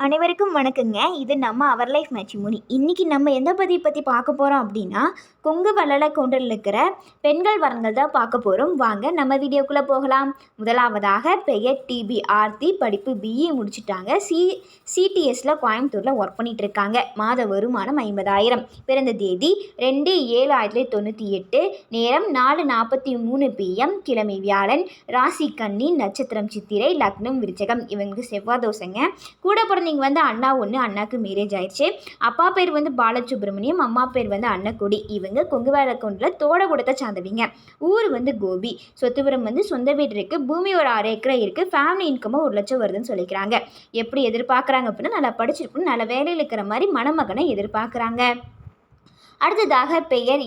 அனைவருக்கும் வணக்கங்க. இது நம்ம அவர் லைஃப் மேட்ரிமோனி. இன்றைக்கி நம்ம எந்த பற்றி பார்க்க போகிறோம் அப்படின்னா, கொங்கு வள்ளல கவுண்டரில் இருக்கிற பெண்கள் வரங்கள் தான் பார்க்க போகிறோம். வாங்க நம்ம வீடியோக்குள்ளே போகலாம். முதலாவதாக பெயர் டிபி ஆர்த்தி, படிப்பு பிஇ முடிச்சுட்டாங்க. சிடிஎஸில் கோயம்புத்தூரில் ஒர்க் பண்ணிகிட்டு இருக்காங்க. மாத வருமானம் 50,000. பிறந்த தேதி 2/7/1998. நேரம் 4:43 PM. கிழமை வியாழன். ராசி கன்னி, நட்சத்திரம் சித்திரை, லக்னம் விருச்சகம். இவங்களுக்கு செவ்வாய் தோசைங்க. கூட பிறந்தவங்க வந்து அண்ணா ஒன்று, அண்ணாக்கு மேரேஜ் ஆயிடுச்சு. அப்பா பேர் வந்து பாலசுப்ரமணியம், அம்மா பேர் வந்து அன்னக்குடி. இவங்க கொங்குவேல கவுண்டில் தோடகுடத்தை சார்ந்தவங்க. ஊர் வந்து கோபி. சொத்துபுரம் வந்து சொந்த வீடு இருக்குது. பூமி ஒரு 6 ஏக்கரை இருக்குது. ஃபேமிலி இன்கமாக 1 லட்சம் வருதுன்னு சொல்லிக்கிறாங்க. எப்படி எதிர்பார்க்குறாங்க அப்படின்னா, நல்லா படிச்சிருக்கணும், நல்ல வேலையில் இருக்கிற மாதிரி மணமகனை எதிர்பார்க்குறாங்க. அடுத்ததாக பெயர்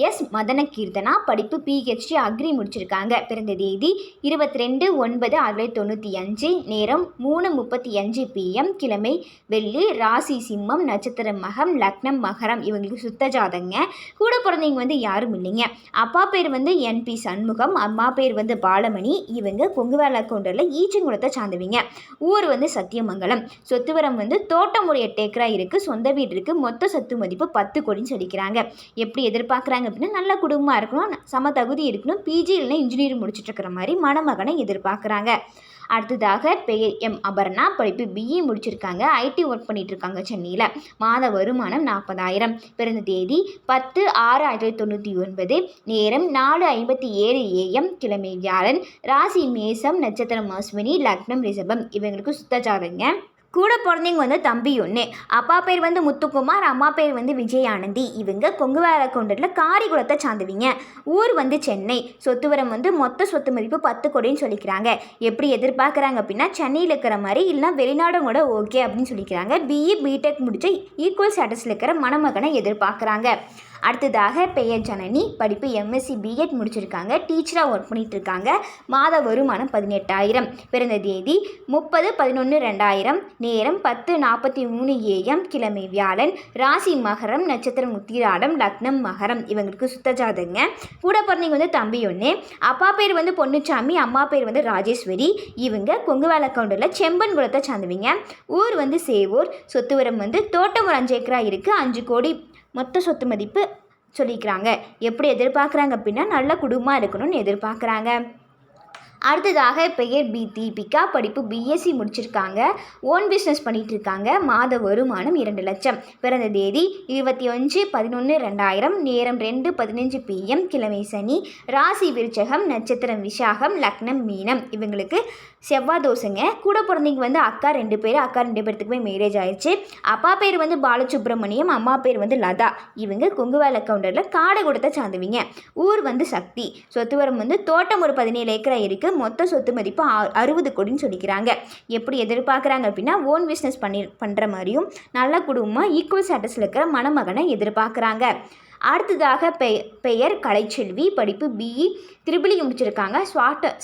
எஸ் மதனகீர்த்தனா, படிப்பு பிஹெச்டி அக்ரி முடிச்சிருக்காங்க. பிறந்த தேதி 22/9/1995. நேரம் 3:35 PM. கிழமை வெள்ளி. ராசி சிம்மம், நட்சத்திரம் மகம், லக்னம் மகரம். இவங்களுக்கு சுத்த ஜாதங்க. கூட பிறந்தவங்க வந்து யாரும் இல்லைங்க. அப்பா பேர் வந்து NP சண்முகம், அம்மா பேர் வந்து பாலமணி. இவங்க கொங்குவேல கவுண்டரில் ஈச்சங்குளத்தை சார்ந்தவங்க. ஊர் வந்து சத்தியமங்கலம். சொத்துவரம் வந்து தோட்டம் ஒரு 8 ஏக்கரா இருக்குது. சொந்த வீடு இருக்குது. மொத்த சொத்து மதிப்பு 10 கோடின்னு சொல்லிக்கிறாங்க. எப்படி எதிர்பார்க்குறாங்க அப்படின்னா, நல்ல குடும்பமாக இருக்கணும், சம தகுதி இருக்கணும், பிஜி இல்லைன்னா இன்ஜினியரிங் முடிச்சுட்டு இருக்கிற மாதிரி மணமகனை எதிர்பார்க்குறாங்க. அடுத்ததாக பெயர் அபர்ணா, படிப்பு பிஇ முடிச்சிருக்காங்க. ஐடி ஒர்க் பண்ணிட்டு இருக்காங்க சென்னையில். மாத வருமானம் 40,000. பிறந்த தேதி 10/6/1999. நேரம் 4:57 AM. கிழமை வியாழன். ராசி மேசம், நட்சத்திரம் அஸ்வினி, லக்னம் ரிஷபம். இவங்களுக்கு சுத்த ஜாதகங்க. கூட பிறந்தவங்க வந்து தம்பி ஒன்று. அப்பா பேர் வந்து முத்துக்குமார், அம்மா பேர் வந்து விஜய் ஆனந்தி. இவங்க கொங்குவேல கவுண்டரில் காரிகுளத்தை சார்ந்தவங்க. ஊர் வந்து சென்னை. சொத்துவரம் வந்து மொத்த சொத்து மதிப்பு 10 கோடின்னு சொல்லிக்கிறாங்க. எப்படி எதிர்பார்க்குறாங்க அப்படின்னா, சென்னையில் இருக்கிற மாதிரி இல்லைனா வெளிநாடும் கூட ஓகே அப்படின்னு சொல்லிக்கிறாங்க. பிஇ பிடெக் முடித்த ஈக்குவல் ஸ்டேட்டஸில் இருக்கிற மணமகனை எதிர்பார்க்குறாங்க. அடுத்ததாக பெயர் ஜனனி, படிப்பு MSc பிஎட் முடிச்சிருக்காங்க. டீச்சராக ஒர்க் பண்ணிகிட்டு இருக்காங்க. மாத வருமானம் 18,000. பிறந்த தேதி 30/11/2000. நேரம் 10:43 AM. கிழமை வியாழன். ராசி மகரம், நட்சத்திரம் உத்திராடம், லக்னம் மகரம். இவங்களுக்கு சுத்த ஜாதகங்க. கூட பிறந்தவங்க வந்து தம்பி ஒன்று. அப்பா பேர் வந்து பொன்னுச்சாமி, அம்மா பேர் வந்து ராஜேஸ்வரி. இவங்க கொங்குவேல கவுண்டரில் செம்பன் குலத்தை சார்ந்தவங்க. ஊர் வந்து சேவூர். சொத்துவரம் வந்து தோட்டம் ஒரு 5 ஏக்கரா இருக்குது. 5 கோடி மொத்த சொத்து மதிப்பு சொல்லிக்கிறாங்க. எப்படி எதிர்பார்க்குறாங்க அப்படின்னா, நல்ல குடும்பமாக இருக்கணும்னு எதிர்பார்க்குறாங்க. அடுத்ததாக பெயர் தீபிகா, படிப்பு பிஎஸ்சி முடிச்சிருக்காங்க. ஓன் பிஸ்னஸ் பண்ணிகிட்டு இருக்காங்க. மாத வருமானம் 2 லட்சம். பிறந்த தேதி 25/11/2000. நேரம் 2:15 PM. கிழமை சனி. ராசி விருச்சகம், நட்சத்திரம் விஷாகம், லக்னம் மீனம். இவங்களுக்கு செவ்வாய் தோசைங்க. கூட பிறந்தவங்க வந்து அக்கா 2 பேர். அக்கா 2 பேர்த்துக்குமே மேரேஜ் ஆயிடுச்சு. அப்பா பேர் வந்து பாலசுப்ரமணியம், அம்மா பேர் வந்து லதா. இவங்க கொங்குவேல கவுண்டரில் காடகுடத்தை சார்ந்தவங்க. ஊர் வந்து சக்தி. சொத்துவரம் வந்து தோட்டம் ஒரு 17 ஏக்கரா இருக்குது. மொத்த சொத்து மதிப்பு 60 கோடின்னு சொல்லிக்கிறாங்க. எப்படி எதிர்பார்க்குறாங்க அப்படின்னா, ஓன் பிஸ்னஸ் பண்ணுற மாதிரியும் நல்ல குடும்பமாக ஈக்குவல் ஸ்டேட்டஸில் இருக்கிற மணமகனை எதிர்பார்க்குறாங்க. அடுத்ததாக பெயர் கலைச்செல்வி, படிப்பு பிஇ ட்ரிபிள் இ முடிச்சிருக்காங்க.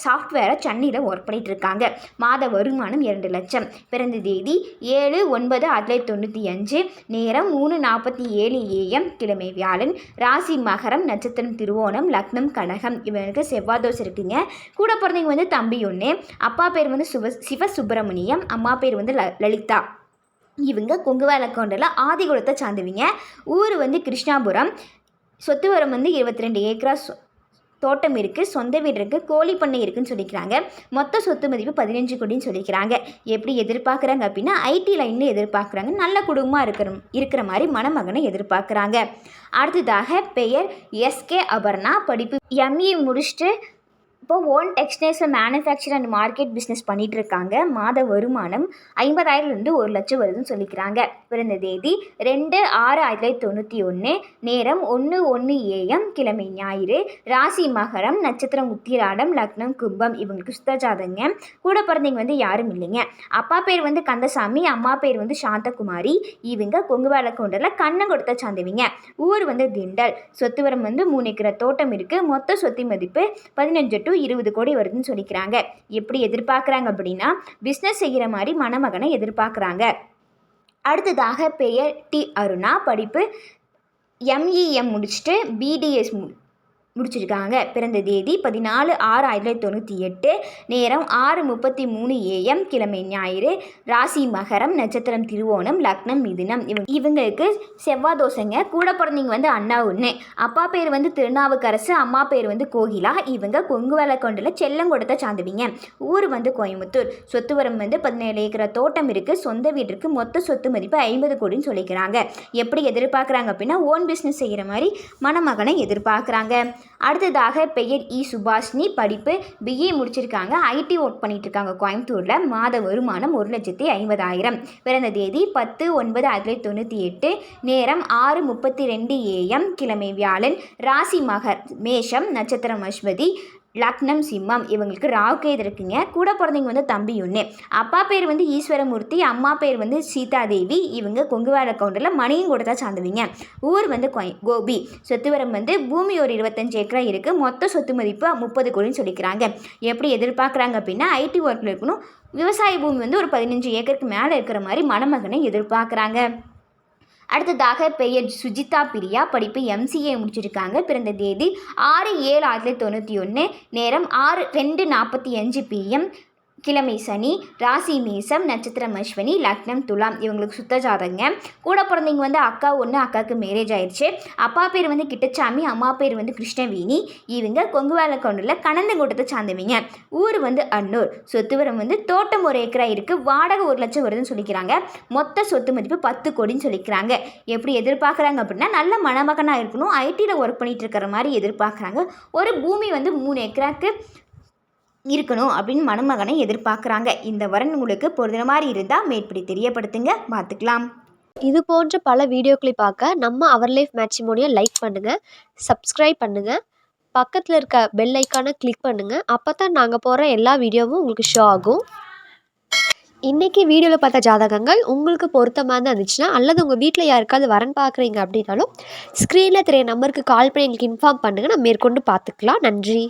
சாஃப்ட்வேரை சென்னையில் ஒர்க் பண்ணிகிட்டு இருக்காங்க. மாத வருமானம் 2 லட்சம். பிறந்த தேதி 7/9/1995. நேரம் 3:47 AM. கிழமை வியாழன். ராசி மகரம், நட்சத்திரம் திருவோணம், லக்னம் கடகம். இவங்களுக்கு செவ்வாய் தோசை இருக்குங்க. கூட பிறந்தவங்க வந்து தம்பி ஒன்று. அப்பா பேர் வந்து சிவசுப்பிரமணியம், அம்மா பேர் வந்து லலிதா. இவங்க கொங்குவேல கவுண்டரில் ஆதிகுலத்தை சார்ந்தவங்க. ஊர் வந்து கிருஷ்ணாபுரம். சொத்துவரம் வந்து 22 ஏக்கரா தோட்டம் இருக்குது. சொந்த வீடு இருக்குது. கோழி பண்ணை இருக்குதுன்னு சொல்லிக்கிறாங்க. மொத்த சொத்து மதிப்பு 15 கோடின்னு சொல்லிக்கிறாங்க. எப்படி எதிர்பார்க்குறாங்க அப்படின்னா, ஐடி லைனில் எதிர்பார்க்குறாங்க. நல்ல குடும்பமாக இருக்கிற மாதிரி மணமகனை எதிர்பார்க்குறாங்க. அடுத்ததாக பெயர் SK அபர்ணா, படிப்பு ME முடிச்சுட்டு இப்போது ஓன் டெக்ஸ்டைல்ஸில் மேனுஃபேக்சர் அண்ட் மார்க்கெட் பிஸ்னஸ் பண்ணிகிட்டு இருக்காங்க. மாத வருமானம் 50,000லேருந்து 1 லட்சம் வருதுன்னு சொல்லிக்கிறாங்க. பிறந்த தேதி 2/6/1991. நேரம் 1:01 AM. கிழமை ஞாயிறு. ராசி மகரம், நட்சத்திரம் உத்திராடம், லக்னம் கும்பம். இவங்களுக்கு சுத்த ஜாதகங்க. கூட பிறந்தவங்க வந்து யாரும் இல்லைங்க. அப்பா பேர் வந்து கந்தசாமி, அம்மா பேர் வந்து சாந்தகுமாரி. இவங்க கொங்குவேல கவுண்டரில் கண்ணங்குடத்தை சார்ந்தவங்க. ஊர் வந்து திண்டல். சொத்துவரம் வந்து 3 ஏக்கரா தோட்டம் இருக்குது. மொத்த சொத்து மதிப்பு 15 to 20 கோடி வருதுன்னு சொல்லிக்கிறாங்க. எப்படி எதிர்பார்க்குறாங்க அப்படின்னா, பிஸ்னஸ் செய்கிற மாதிரி மணமகனை எதிர்பார்க்குறாங்க. அடுத்ததாக பெயர் அருணா, படிப்பு MEM முடிச்சுட்டு BDS முடிச்சிருக்காங்க. பிறந்த தேதி 14/6/1998, நேரம் 6:33 AM, கிழமை ஞாயிறு, ராசி மகரம், நட்சத்திரம் திருவோணம், லக்னம் மிதுனம். இவங்களுக்கு செவ்வாய் தோசைங்க. கூட பிறந்தவங்க வந்து அண்ணா ஒன்று. அப்பா பேர் வந்து திருநாவுக்கரசு, அம்மா பேர் வந்து கோகிலா. இவங்க கொங்கு வேலக்கொண்டில் செல்லங்கொடத்தை சார்ந்தவங்க. ஊர் வந்து கோயம்புத்தூர். சொத்து வரம் வந்து 17 ஏக்கர் தோட்டம் இருக்குது. சொந்த வீடு இருக்குது. மொத்த சொத்து மதிப்பு 50 கோடின்னு சொல்லிக்கிறாங்க. எப்படி எதிர்பார்க்குறாங்க அப்படின்னா ஓன் பிஸ்னஸ் செய்கிற மாதிரி மணமகனை எதிர்பார்க்குறாங்க. அடுத்ததாக பெயர் சுபாஷினி. படிப்பு BA முடிச்சிருக்காங்க. IT ஒர்க் பண்ணிட்டு இருக்காங்க கோயம்புத்தூரில். மாத வருமானம் 1,50,000. பிறந்த தேதி 10/9/1998, நேரம் 6:32 AM, கிழமை வியாழன், ராசி மேஷம், நட்சத்திரம் அஸ்வதி, லக்னம் சிம்மம். இவங்களுக்கு ராகுகேது இருக்குங்க. கூட பிறந்தவங்க வந்து தம்பி ஒன்று. அப்பா பேர் வந்து ஈஸ்வரமூர்த்தி, அம்மா பேர் வந்து சீதாதேவி. இவங்க கொங்கு வேலக்கவுண்டரில் மணியும் கூட தான் சார்ந்தவங்க. ஊர் வந்து கோபி. சொத்து வரம் வந்து பூமி ஒரு 25 ஏக்கர் இருக்குது. மொத்த சொத்து மதிப்பு 30 கோடின்னு சொல்லிக்கிறாங்க. எப்படி எதிர்பார்க்குறாங்க அப்படின்னா IT ஒர்க்கில் இருக்கணும். விவசாய பூமி வந்து ஒரு 15 ஏக்கருக்கு மேலே இருக்கிற மாதிரி மணமகனை எதிர்பார்க்குறாங்க. அடுத்ததாக பெயர் சுஜிதா பிரியா. படிப்பு MCA முடிச்சிருக்காங்க. பிறந்த தேதி 6/7/1991, நேரம் 2:45 PM, கிழமை சனி, ராசி மேசம், நட்சத்திரம் அஸ்வினி, லக்னம் துலாம். இவங்களுக்கு சுத்த ஜாதகங்க. கூட பிறந்தவங்க வந்து அக்கா ஒன்று. அக்காவுக்கு மேரேஜ் ஆயிடுச்சு. அப்பா பேர் வந்து கிட்டச்சாமி, அம்மா பேர் வந்து கிருஷ்ணவேணி. இவங்க கொங்கு வேலக்கவுண்டரில் கணந்தங்கோட்டத்தை சார்ந்தவங்க. ஊர் வந்து அன்னூர். சொத்து வரம் வந்து தோட்டம் 1 ஏக்கரா இருக்குது. வாடகை 1 லட்சம் வருதுன்னு சொல்லிக்கிறாங்க. மொத்த சொத்து மதிப்பு 10 கோடின்னு சொல்லிக்கிறாங்க. எப்படி எதிர்பார்க்குறாங்க அப்படின்னா நல்ல மணமகனாக இருக்கணும். ITயில் ஒர்க் பண்ணிகிட்டு இருக்கிற மாதிரி எதிர்பார்க்குறாங்க. ஒரு பூமி வந்து 3 ஏக்கராக்கு இருக்கணும் அப்படின்னு மணமகனை எதிர்பார்க்குறாங்க. இந்த வரன் உங்களுக்கு பொருந்தின மாதிரி இருந்தால் மேற்படி தெரியப்படுத்துங்க, பார்த்துக்கலாம். இது போன்ற பல வீடியோக்களை பார்க்க நம்ம அவர் லைஃப் மேட்ரிமோனியை லைக் பண்ணுங்கள், சப்ஸ்கிரைப் பண்ணுங்கள், பக்கத்தில் இருக்க பெல் ஐக்கானை கிளிக் பண்ணுங்கள். அப்போ தான் நாங்கள் போடுற எல்லா வீடியோவும் உங்களுக்கு ஷோ ஆகும். இன்றைக்கி வீடியோவில் பார்த்த ஜாதகங்கள் உங்களுக்கு பொருத்தமாக தான் இருந்துச்சுன்னா, அல்லது உங்கள் வீட்டில் யாருக்காவது வரன் பார்க்குறீங்க அப்படின்னாலும் ஸ்க்ரீனில் தெரிய நம்பருக்கு கால் பண்ணி எங்களுக்கு இன்ஃபார்ம் பண்ணுங்கள். நம்ம மேற்கொண்டு பார்த்துக்கலாம். நன்றி.